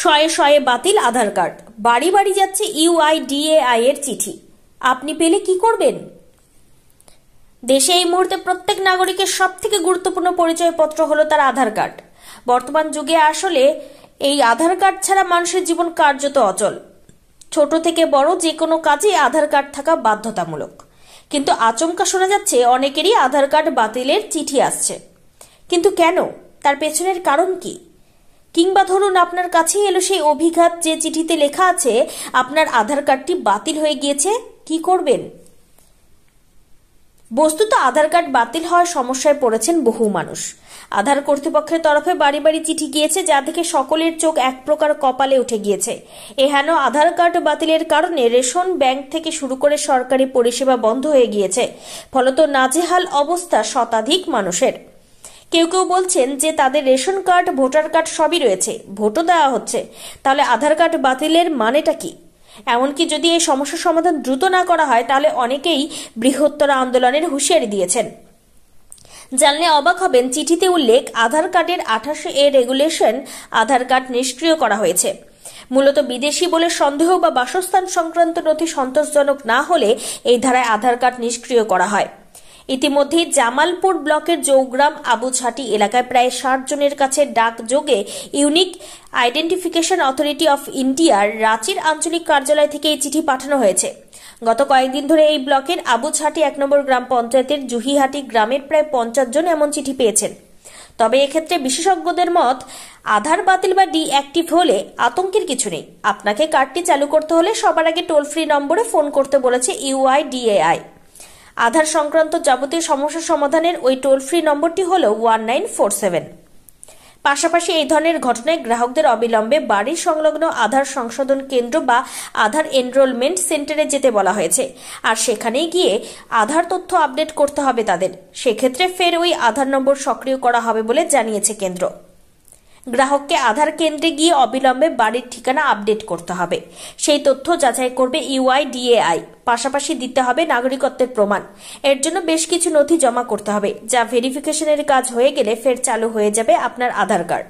শয়ে শয়ে বাতিল আধার কার্ড, বাড়ি বাড়ি যাচ্ছে ইউআইডিএআই এর চিঠি। আপনি পেলে কি করবেন? দেশে এই মুহূর্তে প্রত্যেক নাগরিকের সব থেকে গুরুত্বপূর্ণ পরিচয়পত্র হলো তার আধার কার্ড। বর্তমান যুগে আসলে এই আধার কার্ড ছাড়া মানুষের জীবন কার্যত অচল। ছোট থেকে বড় যে কোনো কাজে আধার কার্ড থাকা বাধ্যতামূলক। কিন্তু আচমকা শোনা যাচ্ছে অনেকেরই আধার কার্ড বাতিলের চিঠি আসছে। কিন্তু কেন? তার পেছনের কারণ কি? কিংবা ধরুন আপনার কাছেই এলো সেই অভিঘাত যে চিঠিতে লেখা আছে আপনার আধার কার্ডটি বাতিল হয়ে গিয়েছে, কি করবেন? বস্তুত আধার কার্ড বাতিল হওয়ার সমস্যায় পড়েছেন বহু মানুষ। আধার কর্তৃপক্ষের তরফে বাড়ি বাড়ি চিঠি গিয়েছে, যা দেখে সকলের চোখ এক প্রকার কপালে উঠে গিয়েছে। এহেন আধার কার্ড বাতিলের কারণে রেশন, ব্যাংক থেকে শুরু করে সরকারি পরিষেবা বন্ধ হয়ে গিয়েছে। ফলত নাজেহাল অবস্থা শতাধিক মানুষের। কেউ কেউ বলছেন যে তাদের রেশন কার্ড, ভোটার কার্ড সবই রয়েছে, ভোটও দেওয়া হচ্ছে, তাহলে আধার কার্ড বাতিলের মানেটা কি? এমনকি যদি এই সমস্যার সমাধান দ্রুত না করা হয় তাহলে অনেকেই বৃহত্তর আন্দোলনের হুঁশিয়ারি দিয়েছেন। জানলে অবাক হবেন, চিঠিতে উল্লেখ আধার কার্ডের 28A রেগুলেশন আধার কার্ড নিষ্ক্রিয় করা হয়েছে। মূলত বিদেশি বলে সন্দেহ বা বাসস্থান সংক্রান্ত নথি সন্তোষজনক না হলে এই ধারায় আধার কার্ড নিষ্ক্রিয় করা হয়। ইতিমধ্যেই জামালপুর ব্লকের জৌগ্রাম আবুঝাটি এলাকায় প্রায় 60 জনের কাছে ডাকযোগে ইউনিক আইডেন্টিফিকেশন অথরিটি অফ ইন্ডিয়ার রাঁচির আঞ্চলিক কার্যালয় থেকে এই চিঠি পাঠানো হয়েছে। গত কয়েকদিন ধরে এই ব্লকের আবুঝাটি 1 নম্বর গ্রাম পঞ্চায়েতের জুহিহাটি গ্রামের প্রায় 50 জন এমন চিঠি পেয়েছেন। তবে এক্ষেত্রে বিশেষজ্ঞদের মত, আধার বাতিল বা ডিঅ্যাক্টিভ হলে আতঙ্কের কিছু নেই। আপনাকে কার্ডটি চালু করতে হলে সবার আগে টোল ফ্রি নম্বরে ফোন করতে বলেছে ইউআইডিএআই। আধার সংক্রান্ত যাবতীয় সমস্যা সমাধানের ওই টোল ফ্রি নম্বরটি হল 1947। পাশাপাশি এই ধরনের ঘটনায় গ্রাহকদের অবিলম্বে বাড়ির সংলগ্ন আধার সংশোধন কেন্দ্র বা আধার এনরোলমেন্ট সেন্টারে যেতে বলা হয়েছে। আর সেখানেই গিয়ে আধার তথ্য আপডেট করতে হবে তাদের। সেক্ষেত্রে ফের ওই আধার নম্বর সক্রিয় করা হবে বলে জানিয়েছে কেন্দ্র। গ্রাহককে আধার কেন্দ্রে গিয়ে অবিলম্বে বাড়ির ঠিকানা আপডেট করতে হবে। সেই তথ্য যাচাই করবে ইউআইডিএআই। পাশাপাশি দিতে হবে নাগরিকত্বের প্রমাণ। এর জন্য বেশ কিছু নথি জমা করতে হবে, যা ভেরিফিকেশনের কাজ হয়ে গেলে ফের চালু হয়ে যাবে আপনার আধার কার্ড।